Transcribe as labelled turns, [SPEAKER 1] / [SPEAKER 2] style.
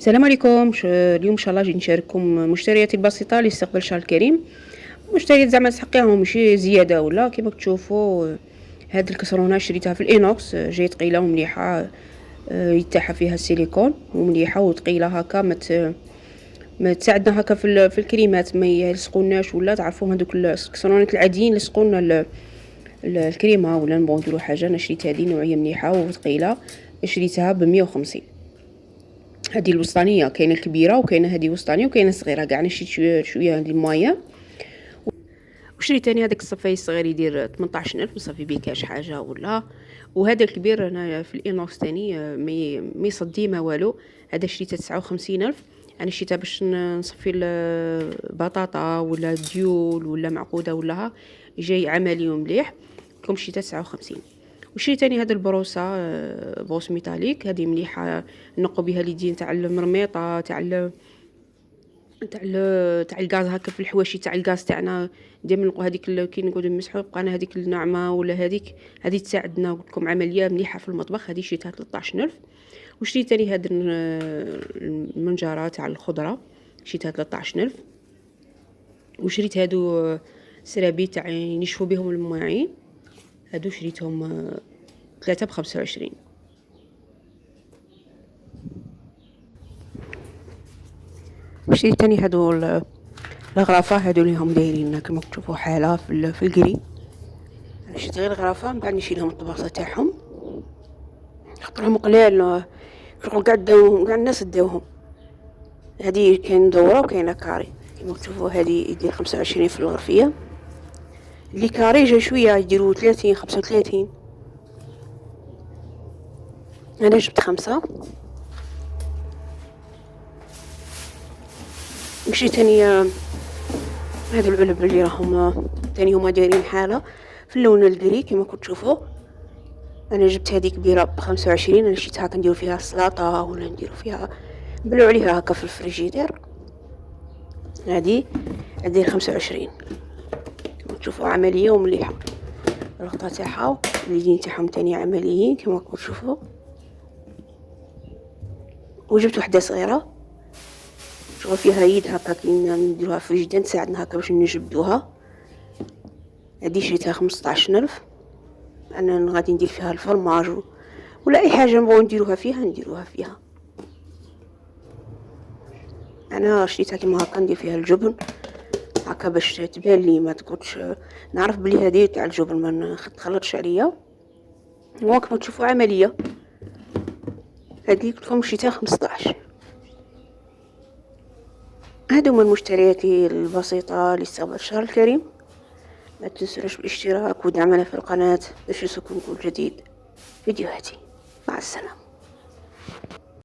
[SPEAKER 1] السلام عليكم. اليوم ان شاء الله جيت نشارككم مشترياتي البسيطه لاستقبال الشهر الكريم. مشتريات زعما تحقيهم ماشي زياده ولا كما كتشوفوا. هاد الكسرونه شريتها في الانوكس، جايه ثقيله ومليحه. يتاح فيها السيليكون ومليحه وثقيله هكا، ما تساعدنا هكا في الكريمات، ما يلصقوناش ولا تعرفوا هذوك الكسرونات العاديين يلصقونا الكريمه ولا نبغوا نديروا حاجه. انا شريت هذه نوعيه مليحه وثقيله، شريتها ب 150. هذه الوسطانيه، كاينه الكبيره وكاينه هذه وسطانيه وكاينه صغيره كاع. انا شريت شويه هذه المايه. وشريت ثاني هذاك الصفاي الصغير يدير 18000، مصافي بيه كاش حاجه ولا. وهذا الكبير انا في الانوكس ثاني ما يصدي ما والو. هذا شريته 59000. انا شريتها باش نصفي البطاطا ولا ديول ولا معقوده ولا جاي عملي ومليح. كم شريتها 59. وشريت ثاني هذا البروسه، بروس ميتاليك، هذه مليحه نقوا بها اليدين تاع المرميطه تاع الغاز هكا في الحواشي تاع الغاز تاعنا. دائما نلقوا هذيك كي نقعدوا نمسحوا بقانا هذيك الناعمه ولا هذه تساعدنا. قلت لكم عمليه مليحه في المطبخ. هذه شريتها 13000. وشريت ثاني هذا المنجره تاع الخضره، شريتها 13000. وشريت هادو سرابي تاع ينشفوا بهم المواعين، هادو شريتهم 3 ب25. وشريت تاني هادو الغرافه، هادو اللي هم دايرين كما تشوفوا حاله في الكري. شريت غير الغرافه، من بعد نشيلهم الطباخه تاعهم خاطرهم قلال، شغل قاع الناس داوهم. هذه كاين دوره وكاينه كاري كما تشوفوا. هذه يدير 25 في الغرفيه، اللي كاري جا شويه يديروا 30 35. انا جبت 5. مشيت ثاني هذا العلب اللي راهم ثاني هما دايرين حاله في اللون القري كما كنتوا تشوفوا. انا جبت هذه كبيره ب25. انا شريتها كنديروا فيها السلطه ولا نديروا فيها نبلعوا عليها هكا في الفريجيدير. هذه داير 25 كما تشوفوا، عمليه ومليحه. الغطاء تاعها اليدين تاعهم ثاني عمليين كما كنتوا تشوفوا. وجبت وحده صغيره شغل فيها يد هكا كي نديروها في الفريجيدير تساعدنا هكا باش نجبدوها. هذه شريتها 15000. انا غادي ندير فيها الفرماج ولا اي حاجه نبغوا نديروها فيها. انا شريتها كيما هكا ندير فيها الجبن هكا باش تبان لي، ما تقولش نعرف بلي هذه تاع الجبن ما نخلطش عليا. وكما تشوفوا عمليه. هذه لكم شريتها 15. هادو من مشترياتي البسيطه لاستقبال الشهر الكريم. ما تنسوش بالاشتراك ودعمنا في القناه باش يوصلكم كل جديد فيديوهاتي. مع السلامه.